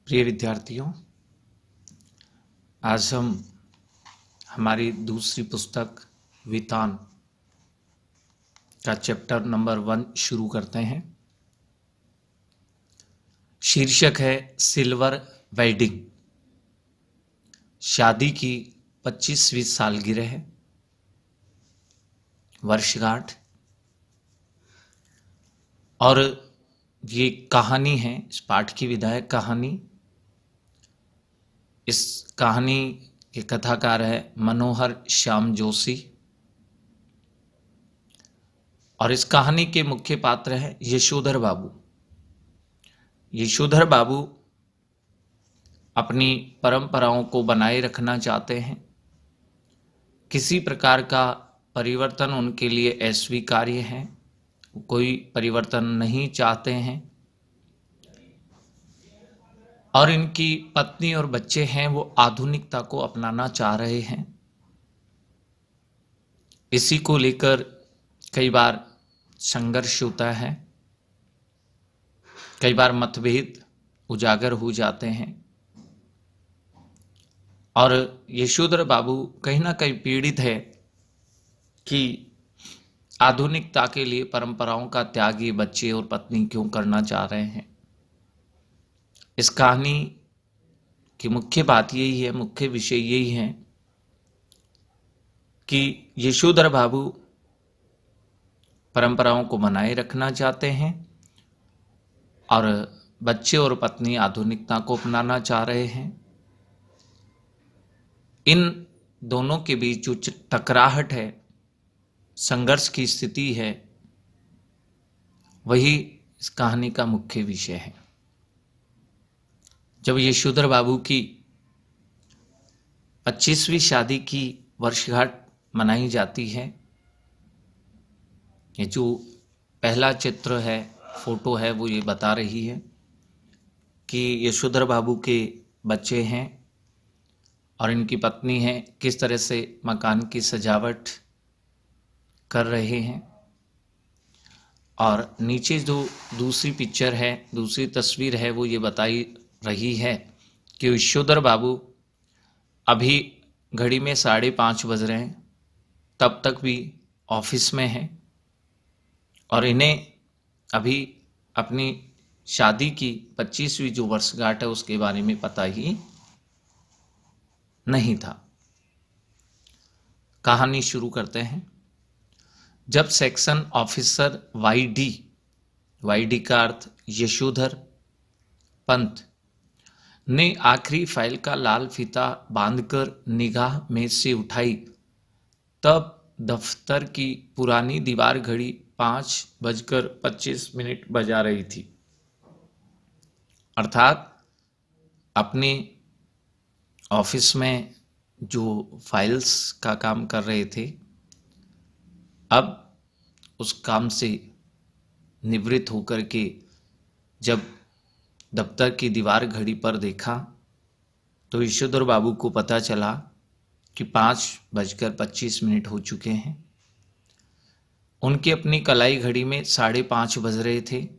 प्रिय विद्यार्थियों, आज हम हमारी दूसरी पुस्तक वितान का चैप्टर नंबर 1 शुरू करते हैं। शीर्षक है सिल्वर वेडिंग। शादी की 25वीं सालगिरह है, वर्षगांठ। और ये कहानी है, इस पाठ की विधायक कहानी। इस कहानी के कथाकार है मनोहर श्याम जोशी और इस कहानी के मुख्य पात्र है यशोधर बाबू। यशोधर बाबू अपनी परंपराओं को बनाए रखना चाहते हैं। किसी प्रकार का परिवर्तन उनके लिए अस्वीकार्य है, कोई परिवर्तन नहीं चाहते हैं। और इनकी पत्नी और बच्चे हैं वो आधुनिकता को अपनाना चाह रहे हैं। इसी को लेकर कई बार संघर्ष होता है, कई बार मतभेद उजागर हो जाते हैं और यशोधर बाबू कहीं ना कहीं पीड़ित है कि आधुनिकता के लिए परंपराओं का त्याग ये बच्चे और पत्नी क्यों करना चाह रहे हैं। इस कहानी की मुख्य बात यही है, मुख्य विषय यही है कि यशोधर बाबू परंपराओं को बनाए रखना चाहते हैं और बच्चे और पत्नी आधुनिकता को अपनाना चाह रहे हैं। इन दोनों के बीच जो टकराहट है, संघर्ष की स्थिति है, वही इस कहानी का मुख्य विषय है। जब यशोधर बाबू की 25वीं शादी की वर्षगांठ मनाई जाती है, ये जो पहला चित्र है, फोटो है, वो ये बता रही है कि यशोधर बाबू के बच्चे हैं और इनकी पत्नी है, किस तरह से मकान की सजावट कर रहे हैं। और नीचे जो दूसरी पिक्चर है, दूसरी तस्वीर है, वो ये बताई रही है कि यशोधर बाबू अभी घड़ी में 5:30 बज रहे हैं, तब तक भी ऑफिस में हैं और इन्हें अभी अपनी शादी की 25वीं जो वर्षगांठ है उसके बारे में पता ही नहीं था। कहानी शुरू करते हैं। जब सेक्शन ऑफिसर वाईडी का अर्थ यशोधर पंत ने आखिरी फाइल का लाल फीता बांधकर निगाह में से उठाई, तब दफ्तर की पुरानी दीवार घड़ी 5:25 बजा रही थी। अर्थात अपने ऑफिस में जो फाइल्स का काम कर रहे थे, अब उस काम से निवृत्त होकर के जब दफ्तर की दीवार घड़ी पर देखा तो यशोधर बाबू को पता चला कि 5:25 हो चुके हैं। उनकी अपनी कलाई घड़ी में 5:30 बज रहे थे।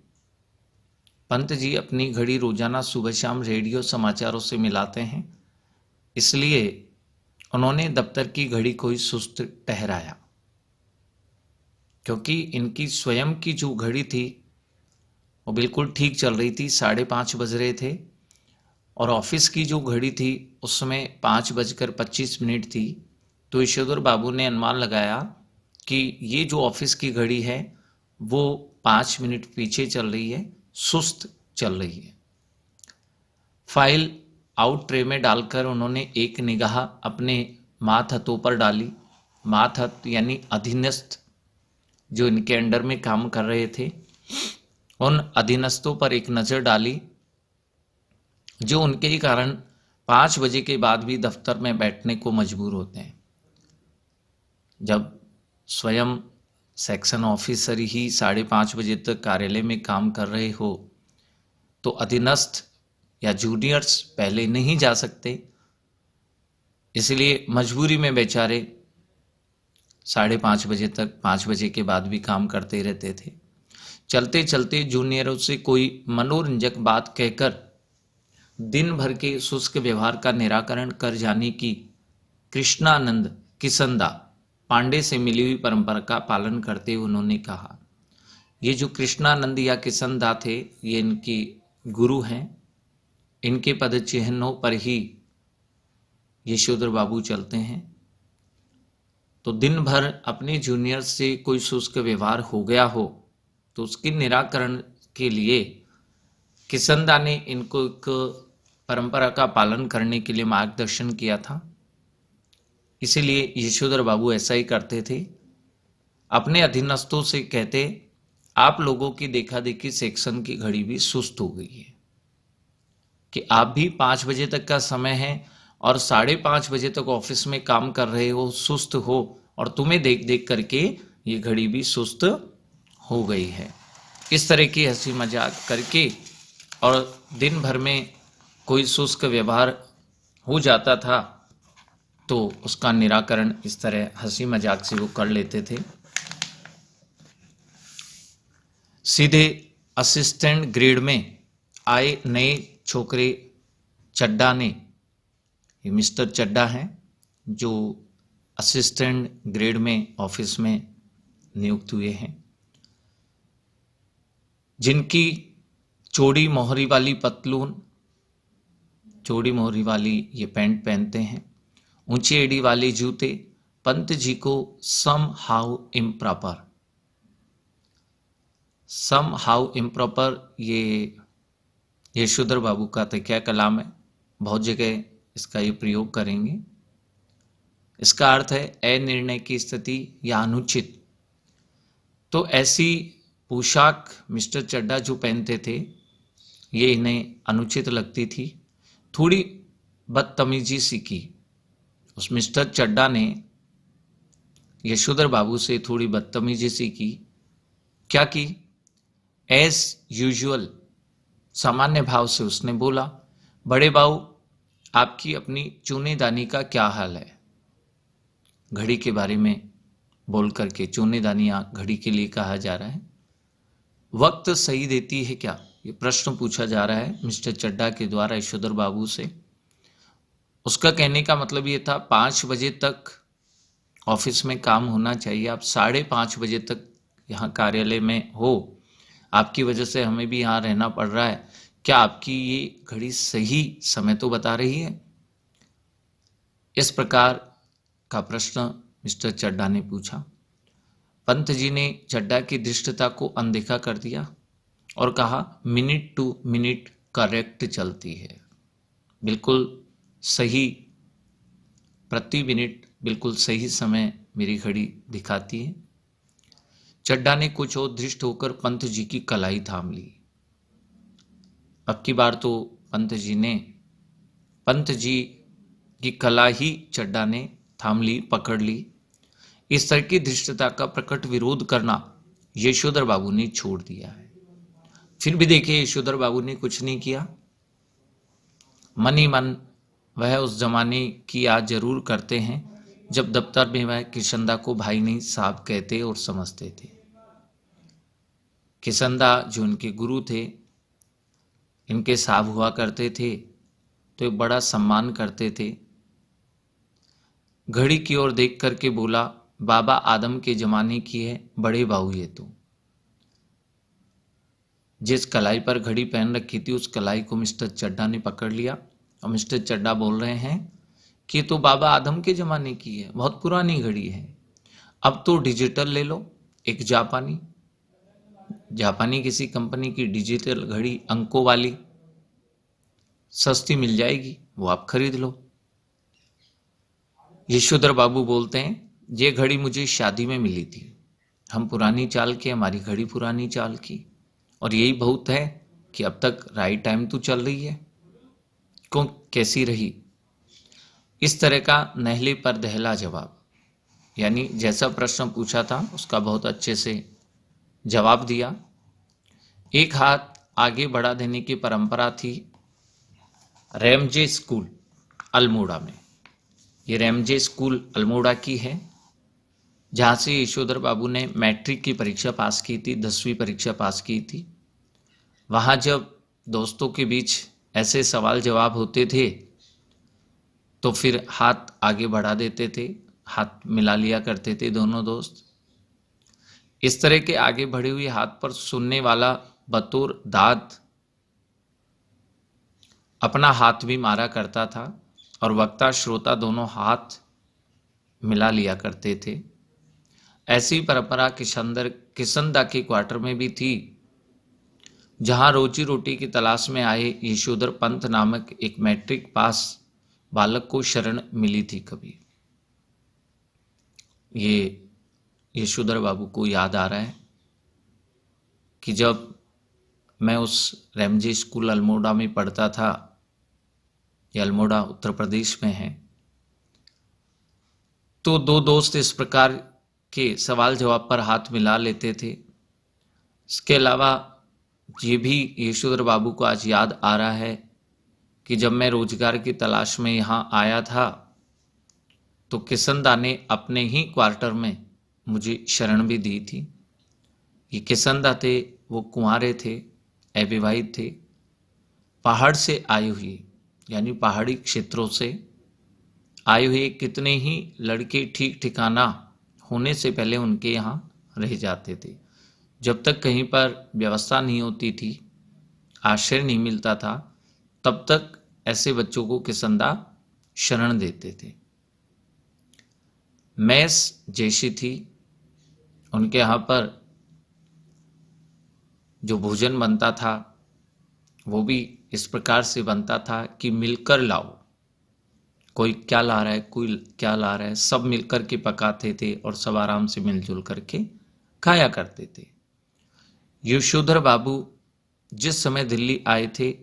पंत जी अपनी घड़ी रोजाना सुबह शाम रेडियो समाचारों से मिलाते हैं, इसलिए उन्होंने दफ्तर की घड़ी को ही सुस्त ठहराया, क्योंकि इनकी स्वयं की जो घड़ी थी वो बिल्कुल ठीक चल रही थी, 5:30 बज रहे थे। और ऑफिस की जो घड़ी थी उसमें 5:25 थी। तो यशोधर बाबू ने अनुमान लगाया कि ये जो ऑफिस की घड़ी है वो 5 मिनट पीछे चल रही है, सुस्त चल रही है। फाइल आउट ट्रे में डालकर उन्होंने एक निगाह अपने मातहतों पर डाली। मातहत यानी अधीनस्थ जो इनके अंडर में काम कर रहे थे, उन अधीनस्थों पर एक नज़र डाली जो उनके ही कारण 5 बजे के बाद भी दफ्तर में बैठने को मजबूर होते हैं। जब स्वयं सेक्शन ऑफिसर ही 5:30 बजे तक कार्यालय में काम कर रहे हो तो अधीनस्थ या जूनियर्स पहले नहीं जा सकते, इसलिए मजबूरी में बेचारे 5:30 बजे तक, 5 बजे के बाद भी काम करते रहते थे। चलते चलते जूनियरों से कोई मनोरंजक बात कहकर दिन भर के शुष्क व्यवहार का निराकरण कर जाने की कृष्णानंद किसंदा पांडे से मिली हुई परंपरा का पालन करते हुए उन्होंने कहा। ये जो कृष्णानंद या किसंदा थे, ये इनके गुरु हैं। इनके पद चिन्हों पर ही यशोधर बाबू चलते हैं। तो दिन भर अपने जूनियर से कोई शुष्क व्यवहार हो गया हो तो उसके निराकरण के लिए किसंदा ने इनको एक परंपरा का पालन करने के लिए मार्गदर्शन किया था। इसीलिए यशोधर बाबू ऐसा ही करते थे। अपने अधीनस्थों से कहते, आप लोगों की देखा देखी सेक्शन की घड़ी भी सुस्त हो गई है कि आप भी 5 बजे तक का समय है और 5:30 बजे तक ऑफिस में काम कर रहे हो, सुस्त हो, और तुम्हें देख देख करके ये घड़ी भी सुस्त हो गई है। इस तरह की हंसी मजाक करके, और दिन भर में कोई शुष्क व्यवहार हो जाता था तो उसका निराकरण इस तरह हंसी मजाक से वो कर लेते थे। सीधे असिस्टेंट ग्रेड में आए नए छोकरे चड्डा ने, ये मिस्टर चड्डा हैं जो असिस्टेंट ग्रेड में ऑफिस में नियुक्त हुए हैं, जिनकी चौड़ी मोहरी वाली पतलून, चौड़ी मोहरी वाली ये पैंट पहनते हैं, ऊंची एड़ी वाले जूते, पंत जी को somehow improper, somehow improper ये यशोधर बाबू का तकिया कलाम है, बहुत जगह इसका ये प्रयोग करेंगे। इसका अर्थ है अनिर्णय की स्थिति या अनुचित। तो ऐसी पोशाक मिस्टर चड्डा जो पहनते थे ये इन्हें अनुचित लगती थी। थोड़ी बदतमीजी सी की उस मिस्टर चड्डा ने यशोधर बाबू से, थोड़ी बदतमीजी सी की। क्या की? एज यूजुअल सामान्य भाव से उसने बोला, बड़े बाबू आपकी अपनी चूनेदानी का क्या हाल है? घड़ी के बारे में बोल करके, चूनेदानियां घड़ी के लिए कहा जा रहा है, वक्त सही देती है क्या? ये प्रश्न पूछा जा रहा है मिस्टर चड्डा के द्वारा यशोधर बाबू से। उसका कहने का मतलब ये था 5 बजे तक ऑफिस में काम होना चाहिए, आप 5:30 बजे तक यहाँ कार्यालय में हो, आपकी वजह से हमें भी यहाँ रहना पड़ रहा है, क्या आपकी ये घड़ी सही समय तो बता रही है? इस प्रकार का प्रश्न मिस्टर चड्डा ने पूछा। पंत जी ने चड्डा की धृष्टता को अनदेखा कर दिया और कहा, मिनट टू मिनट करेक्ट चलती है, बिल्कुल सही, प्रति मिनट बिल्कुल सही समय मेरी घड़ी दिखाती है। चड्डा ने कुछ और धृष्ट होकर पंत जी की कलाई थाम ली। अब की बार तो पंत जी की कला ही चड्डा ने थाम ली, पकड़ ली। इस तरह की धृष्टता का प्रकट विरोध करना यशोधर बाबू ने छोड़ दिया है। फिर भी देखिए यशोधर बाबू ने कुछ नहीं किया, मन ही मन वह उस जमाने की याद जरूर करते हैं जब दफ्तर में वह किसंदा को भाई नहीं साहब कहते और समझते थे। किसंदा जो इनके गुरु थे, इनके साहब हुआ करते थे, तो एक बड़ा सम्मान करते थे। घड़ी की ओर देख करके बोला, बाबा आदम के जमाने की है बड़े बाबू ये तो। जिस कलाई पर घड़ी पहन रखी थी उस कलाई को मिस्टर चड्डा ने पकड़ लिया और मिस्टर चड्डा बोल रहे हैं कि तो बाबा आदम के जमाने की है, बहुत पुरानी घड़ी है, अब तो डिजिटल ले लो, एक जापानी किसी कंपनी की डिजिटल घड़ी अंकों वाली सस्ती मिल जाएगी, वो आप खरीद लो। यशोधर बाबू बोलते हैं, ये घड़ी मुझे शादी में मिली थी, हम पुरानी चाल के, हमारी घड़ी पुरानी चाल की, और यही बहुत है कि अब तक राइट टाइम तो चल रही है, क्यों कैसी रही? इस तरह का नहले पर दहला जवाब, यानी जैसा प्रश्न पूछा था उसका बहुत अच्छे से जवाब दिया। एक हाथ आगे बढ़ा देने की परंपरा थी रैमजे स्कूल अल्मोड़ा में। ये रैमजे स्कूल अल्मोड़ा की है, जहाँ से यशोधर बाबू ने मैट्रिक की परीक्षा पास की थी, 10वीं परीक्षा पास की थी। वहाँ जब दोस्तों के बीच ऐसे सवाल जवाब होते थे तो फिर हाथ आगे बढ़ा देते थे, हाथ मिला लिया करते थे दोनों दोस्त। इस तरह के आगे बढ़े हुए हाथ पर सुनने वाला बतौर दाद अपना हाथ भी मारा करता था और वक्ता श्रोता दोनों हाथ मिला लिया करते थे। ऐसी परंपरा किशनदा के क्वार्टर में भी थी, जहां रोजी रोटी की तलाश में आए यशोधर पंत नामक एक मैट्रिक पास बालक को शरण मिली थी। कभी ये यशोधर बाबू को याद आ रहा है कि जब मैं उस रेमजे स्कूल अल्मोड़ा में पढ़ता था, ये अल्मोड़ा उत्तर प्रदेश में है, तो दो दोस्त इस प्रकार के सवाल जवाब पर हाथ मिला लेते थे। इसके अलावा ये भी यशोधर बाबू को आज याद आ रहा है कि जब मैं रोजगार की तलाश में यहाँ आया था तो किशनदा ने अपने ही क्वार्टर में मुझे शरण भी दी थी। ये किशनदा थे, वो कुंवारे थे, अविवाहित थे, पहाड़ से आए हुए यानी पहाड़ी क्षेत्रों से आए हुए कितने ही लड़के ठीक ठिकाना होने से पहले उनके यहाँ रह जाते थे। जब तक कहीं पर व्यवस्था नहीं होती थी, आश्रय नहीं मिलता था, तब तक ऐसे बच्चों को किशनदा शरण देते थे। मैस जैसी थी, उनके यहाँ पर जो भोजन बनता था वो भी इस प्रकार से बनता था कि मिलकर लाओ, कोई क्या ला रहा है, कोई क्या ला रहा है, सब मिलकर के पकाते थे और सब आराम से मिलजुल करके खाया करते थे। यशोधर बाबू जिस समय दिल्ली आए थे,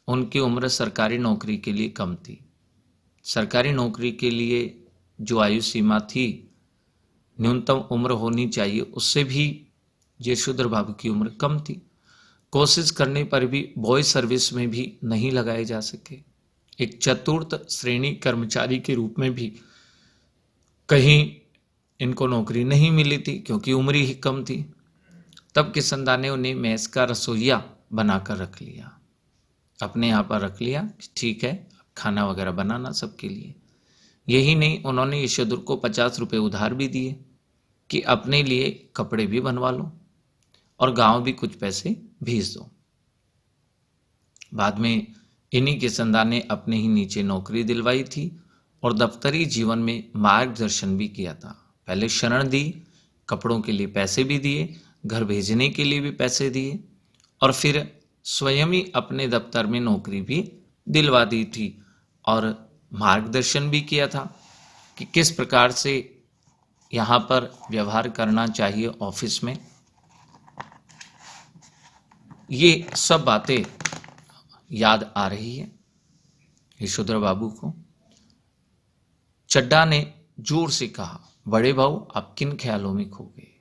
उनकी उम्र सरकारी नौकरी के लिए कम थी। सरकारी नौकरी के लिए जो आयु सीमा थी, न्यूनतम उम्र होनी चाहिए, उससे भी यशोधर बाबू की उम्र कम थी। कोशिश करने पर भी बॉय सर्विस में भी नहीं लगाए जा सके। एक चतुर्थ श्रेणी कर्मचारी के रूप में भी कहीं इनको नौकरी नहीं मिली थी, क्योंकि उम्र ही कम थी। तब किशनदा ने उन्हें मेस का रसोइया बनाकर रख लिया, अपने यहाँ पर रख लिया। ठीक है, खाना वगैरह बनाना सबके लिए। यही नहीं, उन्होंने यशोधर को 50 रुपये उधार भी दिए कि अपने लिए कपड़े भी बनवा लो और गांव भी कुछ पैसे भेज दो। बाद में इन्हीं किशनदा ने अपने ही नीचे नौकरी दिलवाई थी और दफ्तरी जीवन में मार्गदर्शन भी किया था। पहले शरण दी, कपड़ों के लिए पैसे भी दिए, घर भेजने के लिए भी पैसे दिए और फिर स्वयं ही अपने दफ्तर में नौकरी भी दिलवा दी थी और मार्गदर्शन भी किया था कि किस प्रकार से यहाँ पर व्यवहार करना चाहिए ऑफिस में। ये सब बातें याद आ रही है यशोधर बाबू को। चड्डा ने जोर से कहा, बड़े भाऊ आप किन ख्यालों में खो गए?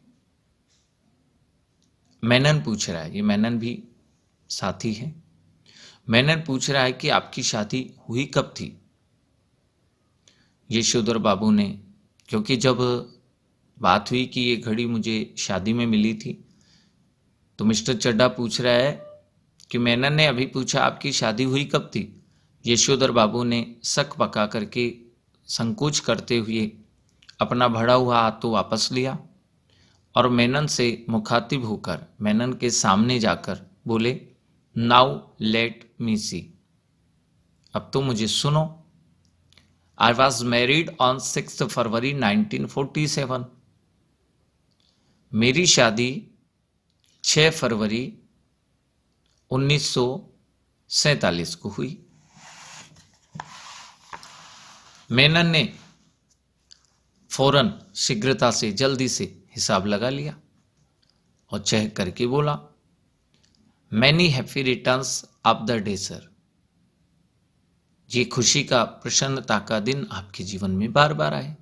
मेनन पूछ रहा है, ये मेनन भी साथी है। मेनन पूछ रहा है कि आपकी शादी हुई कब थी? यशोधर बाबू ने, क्योंकि जब बात हुई कि ये घड़ी मुझे शादी में मिली थी, तो मिस्टर चड्डा पूछ रहा है कि मेनन ने अभी पूछा आपकी शादी हुई कब थी? यशोधर बाबू ने शक पका करके संकोच करते हुए अपना बढ़ा हुआ हाथ तो वापस लिया और मेनन से मुखातिब होकर मेनन के सामने जाकर बोले, नाउ लेट मी सी, अब तो मुझे सुनो। आई वॉज मैरिड ऑन 6 फरवरी 1947, मेरी शादी 6 फरवरी 1947 को हुई। मेनन ने फौरन शीघ्रता से जल्दी से हिसाब लगा लिया और चेक करके बोला, many happy returns of the day sir, ये खुशी का, प्रसन्नता का दिन आपके जीवन में बार बार आए।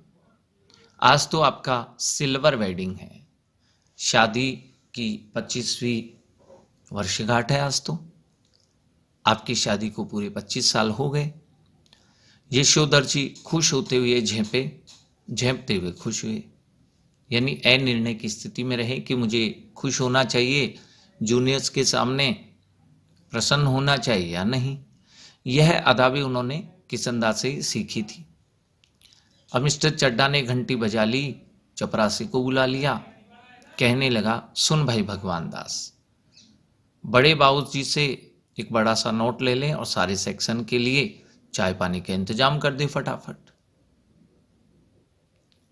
आज तो आपका सिल्वर वेडिंग है, शादी की 25वीं वर्षगांठ है। आज तो आपकी शादी को पूरे 25 साल हो गए। यशोधर जी खुश होते हुए झेंपते हुए खुश हुए, यानी अनिर्णय की स्थिति में रहे कि मुझे खुश होना चाहिए, जूनियर्स के सामने प्रसन्न होना चाहिए या नहीं। यह अदा भी उन्होंने किसनदा से ही सीखी थी। अब मिस्टर चड्ढा ने घंटी बजा ली, चपरासी को बुला लिया, कहने लगा, सुन भाई भगवान दास, बड़े बाबू जी से एक बड़ा सा नोट ले लें और सारे सेक्शन के लिए चाय पानी का इंतजाम कर दे फटाफट।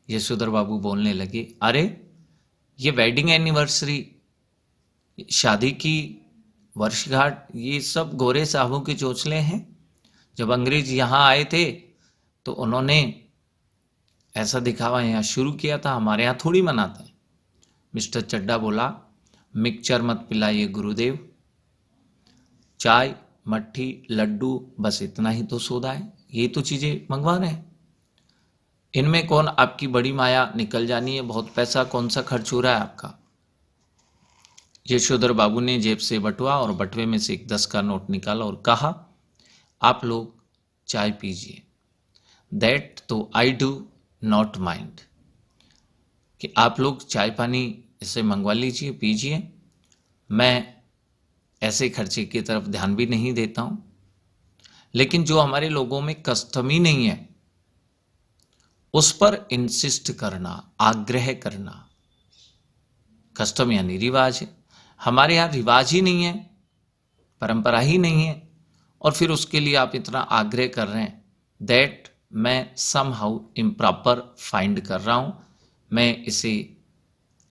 यशोधर बाबू बोलने लगे, अरे ये वेडिंग एनिवर्सरी, शादी की वर्षगांठ, ये सब गोरे साहबों के चोचले हैं। जब अंग्रेज यहाँ आए थे तो उन्होंने ऐसा दिखावा यहाँ शुरू किया था, हमारे यहाँ थोड़ी मनाते हैं। मिस्टर चड्ढा बोला, मिक्सचर मत पिलाइए गुरुदेव, चाय, मट्ठी, लड्डू, बस इतना ही तो सौदा है, ये तो चीजें मंगवा रहे हैं, इनमें कौन आपकी बड़ी माया निकल जानी है, बहुत पैसा कौन सा खर्च हो रहा है आपका। यशोधर बाबू ने जेब से बटुआ और बटुए में से एक 10 का नोट निकाला और कहा, आप लोग चाय पीजिए, दैट तो आई डू नॉट माइंड, कि आप लोग चाय पानी इसे मंगवा लीजिए, पीजिए, मैं ऐसे खर्चे की तरफ ध्यान भी नहीं देता हूं। लेकिन जो हमारे लोगों में कस्टम ही नहीं है उस पर इंसिस्ट करना, आग्रह करना, कस्टम यानी रिवाज है, हमारे यहाँ रिवाज ही नहीं है, परंपरा ही नहीं है, और फिर उसके लिए आप इतना आग्रह कर रहे हैं, दैट मैं सम हाउ इम्प्रॉपर फाइंड कर रहा हूं, मैं इसे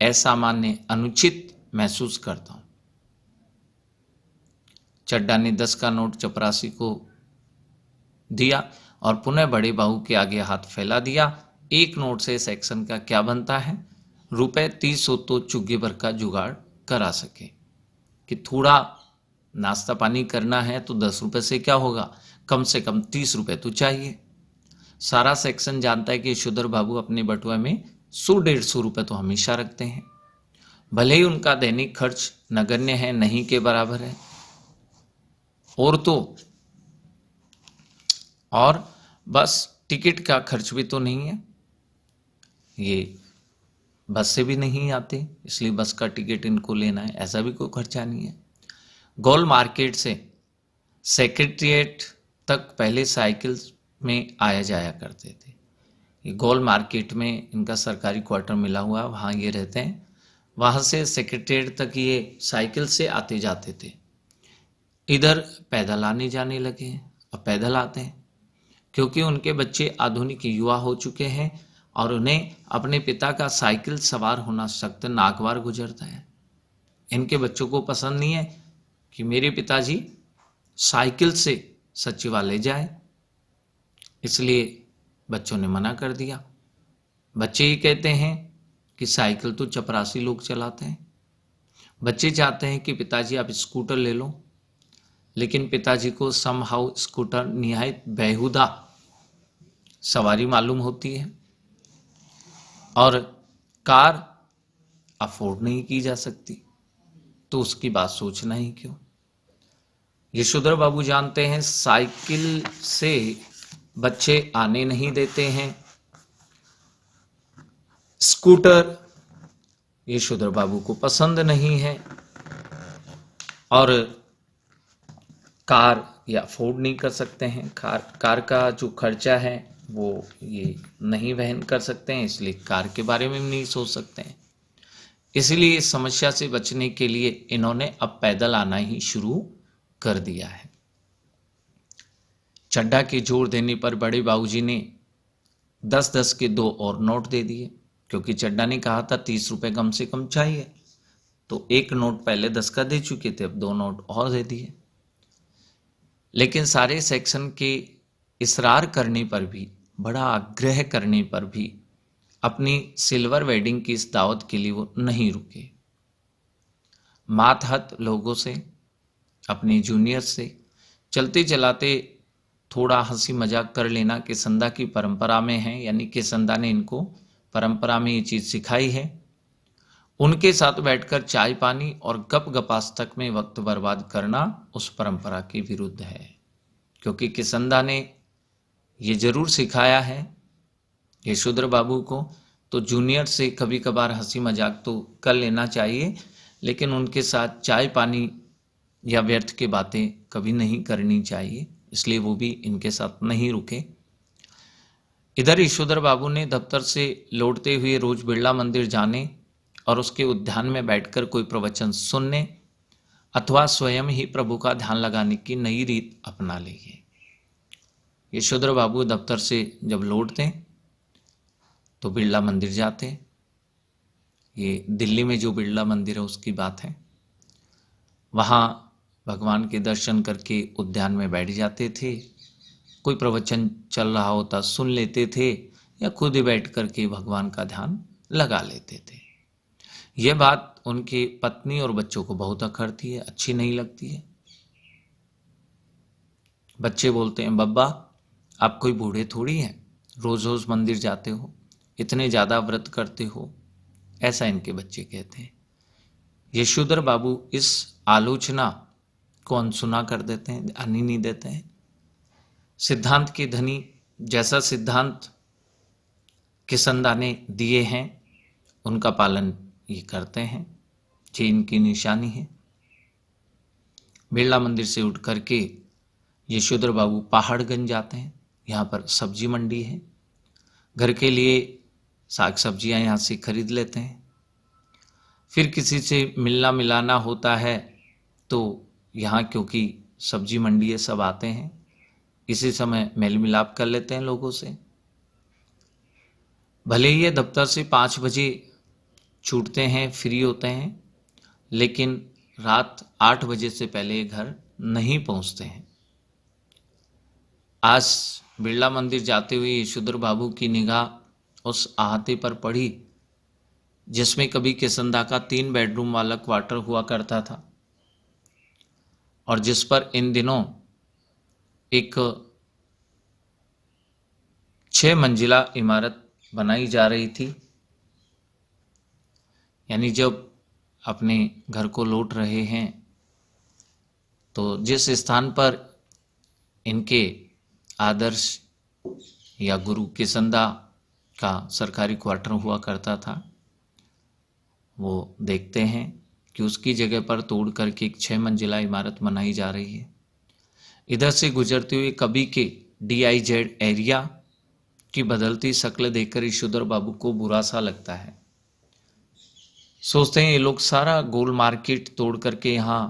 असामान्य, अनुचित महसूस करता हूं। चड्ढा ने 10 का नोट चपरासी को दिया और पुनः बड़े बाहू के आगे हाथ फैला दिया। एक नोट से सेक्शन का क्या बनता है, रुपए 30 हो तो चुग्गे भर का जुगाड़ करा सके, कि थोड़ा नाश्ता पानी करना है तो 10 रुपए से क्या होगा, कम से कम 30 रुपए तो चाहिए। सारा सेक्शन जानता है कि यशोधर बाबू अपने बटुए में 100-150 रुपए तो हमेशा रखते हैं, भले ही उनका दैनिक खर्च नगण्य है, नहीं के बराबर है, और बस टिकट का खर्च भी तो नहीं है, ये बस से भी नहीं आते इसलिए बस का टिकट इनको लेना है, ऐसा भी कोई खर्चा नहीं है। गोल मार्केट से सेक्रेटरिएट तक पहले साइकिल में आया जाया करते थे। ये गोल मार्केट में इनका सरकारी क्वार्टर मिला हुआ, वहाँ ये रहते हैं, वहाँ से सेक्रेटरिएट तक ये साइकिल से आते जाते थे। इधर पैदल आने जाने लगे हैं, अब पैदल आते हैं क्योंकि उनके बच्चे आधुनिक युवा हो चुके हैं और उन्हें अपने पिता का साइकिल सवार होना सख्त नागवार गुजरता है। इनके बच्चों को पसंद नहीं है कि मेरे पिताजी साइकिल से सचिवालय जाए, इसलिए बच्चों ने मना कर दिया। बच्चे ही कहते हैं कि साइकिल तो चपरासी लोग चलाते हैं। बच्चे चाहते हैं कि पिताजी आप स्कूटर ले लो, लेकिन पिताजी को समहाउ स्कूटर निहायत बेहुदा सवारी मालूम होती है और कार अफोर्ड नहीं की जा सकती, तो उसकी बात सोचना ही क्यों। यशोधर बाबू जानते हैं साइकिल से बच्चे आने नहीं देते हैं, स्कूटर यशोधर बाबू को पसंद नहीं है, और कार या अफोर्ड नहीं कर सकते हैं, कार का जो खर्चा है वो ये नहीं वहन कर सकते हैं, इसलिए कार के बारे में भी नहीं सोच सकते हैं। इसलिए इस समस्या से बचने के लिए इन्होंने अब पैदल आना ही शुरू कर दिया है। चड्ढा के जोर देने पर बड़े बाबूजी ने 10-10 के 2 और नोट दे दिए, क्योंकि चड्ढा ने कहा था 30 रुपए कम से कम चाहिए, तो एक नोट पहले 10 का दे चुके थे, अब 2 नोट और दे दिए। लेकिन सारे सेक्शन के इसरार करने पर भी, बड़ा आग्रह करने पर भी अपनी सिल्वर वेडिंग की इस दावत के लिए वो नहीं रुके। मातहत लोगों से, अपने जूनियर से चलते चलाते थोड़ा हंसी मजाक कर लेना किसंदा की परंपरा में है, यानी किसंदा ने इनको परंपरा में ये चीज़ सिखाई है। उनके साथ बैठकर चाय पानी और गप गपास तक में वक्त बर्बाद करना उस परंपरा के विरुद्ध है, क्योंकि किसंदा ने ये जरूर सिखाया है यशोधर बाबू को, तो जूनियर से कभी कभार हंसी मजाक तो कर लेना चाहिए, लेकिन उनके साथ चाय पानी या व्यर्थ की बातें कभी नहीं करनी चाहिए। इसलिए वो भी इनके साथ नहीं रुके। इधर यशोधर बाबू ने दफ्तर से लौटते हुए रोज बिरला मंदिर जाने और उसके उद्यान में बैठकर कोई प्रवचन सुनने अथवा स्वयं ही प्रभु का ध्यान लगाने की नई रीत अपना ली है। यशोधर बाबू दफ्तर से जब लौटते तो बिरला मंदिर जाते। ये दिल्ली में जो बिरला मंदिर है उसकी बात है। वहाँ भगवान के दर्शन करके उद्यान में बैठ जाते थे, कोई प्रवचन चल रहा होता सुन लेते थे या खुद ही बैठ करके भगवान का ध्यान लगा लेते थे। यह बात उनके पत्नी और बच्चों को बहुत अखरती है, अच्छी नहीं लगती है। बच्चे बोलते हैं, बब्बा आप कोई बूढ़े थोड़ी हैं, रोज रोज मंदिर जाते हो, इतने ज़्यादा व्रत करते हो, ऐसा इनके बच्चे कहते हैं। यशोधर बाबू इस आलोचना को अनसुना कर देते हैं, ध्यान ही नहीं देते हैं। सिद्धांत के धनी जैसा सिद्धांत किसंदा ने दिए हैं उनका पालन ये करते हैं, ये इनकी निशानी है। बिरला मंदिर से उठ करके यशोधर बाबू पहाड़गंज जाते हैं। यहाँ पर सब्जी मंडी है, घर के लिए साग सब्जियाँ यहाँ से खरीद लेते हैं। फिर किसी से मिलना मिलाना होता है तो यहाँ क्योंकि सब्जी मंडी है सब आते हैं, इसी समय मेल मिलाप कर लेते हैं लोगों से। भले ही ये दफ्तर से 5 बजे छूटते हैं, फ्री होते हैं, लेकिन रात 8 बजे से पहले ये घर नहीं पहुंचते हैं। आज बिरला मंदिर जाते हुए यशोधर बाबू की निगाह उस अहाते पर पड़ी जिसमें कभी किसंदा का 3 बेडरूम वाला क्वार्टर हुआ करता था और जिस पर इन दिनों एक 6 मंजिला इमारत बनाई जा रही थी। यानी जब अपने घर को लौट रहे हैं तो जिस स्थान पर इनके आदर्श या गुरु किसंदा का सरकारी क्वार्टर हुआ करता था, वो देखते हैं कि उसकी जगह पर तोड़ करके एक 6 मंजिला इमारत बनाई जा रही है। इधर से गुजरते हुए कभी के DIZ एरिया की बदलती शक्ल देखकर यशोधर बाबू को बुरा सा लगता है। सोचते हैं ये लोग सारा गोल मार्केट तोड़ करके यहाँ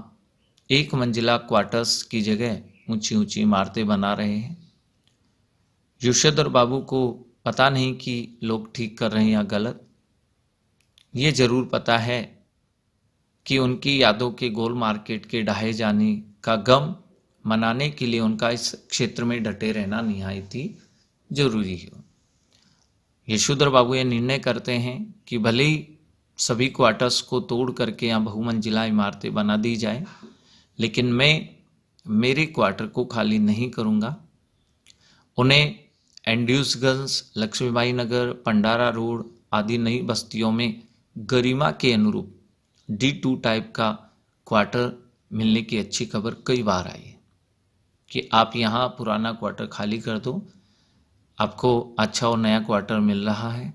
1 मंजिला क्वार्टर्स की जगह ऊंची ऊंची इमारतें बना रहे हैं। यशोधर बाबू को पता नहीं कि लोग ठीक कर रहे हैं या गलत। ये जरूर पता है कि उनकी यादों के गोल मार्केट के ढहाए जाने का गम मनाने के लिए उनका इस क्षेत्र में डटे रहना निहायत ही जरूरी है। यशोधर बाबू ये निर्णय करते हैं कि भले ही सभी क्वार्टर्स को तोड़ करके यहाँ बहुमंजिला इमारतें बना दी जाए, लेकिन मैं मेरे क्वार्टर को खाली नहीं करूँगा। उन्हें एंड्यूसगंज, लक्ष्मीबाई नगर, पंडारा रोड आदि नई बस्तियों में गरिमा के अनुरूप D2 टाइप का क्वार्टर मिलने की अच्छी खबर कई बार आई है कि आप यहाँ पुराना क्वार्टर खाली कर दो, आपको अच्छा और नया क्वार्टर मिल रहा है।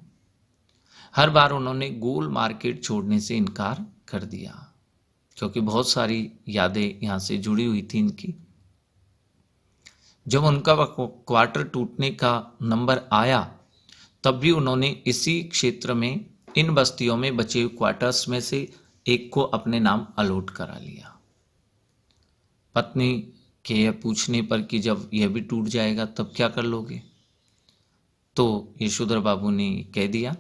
हर बार उन्होंने गोल मार्केट छोड़ने से इनकार कर दिया क्योंकि बहुत सारी यादें यहाँ से जुड़ी हुई थी इनकी। जब उनका क्वार्टर टूटने का नंबर आया तब भी उन्होंने इसी क्षेत्र में इन बस्तियों में बचे हुए क्वार्टर्स में से एक को अपने नाम अलॉट करा लिया। पत्नी के यह पूछने पर कि जब यह भी टूट जाएगा तब क्या कर लोगे, तो यशोधर बाबू ने कह दिया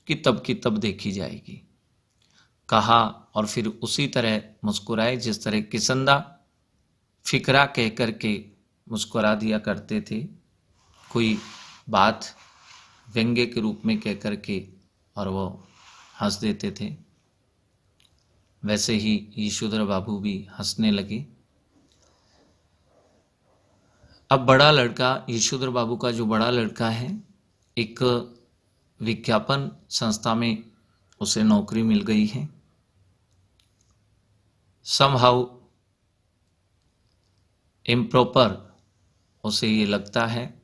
कि तब की तब देखी जाएगी, कहा और फिर उसी तरह मुस्कुराए जिस तरह किसंदा फिकरा कह कर के मुस्कुरा दिया करते थे, कोई बात व्यंग्य के रूप में कह कर के और वो हंस देते थे, वैसे ही यशोधर बाबू भी हंसने लगे। अब बड़ा लड़का, यशोधर बाबू का जो बड़ा लड़का है, एक विज्ञापन संस्था में उसे नौकरी मिल गई है। समहाउ इम्प्रॉपर उसे ये लगता है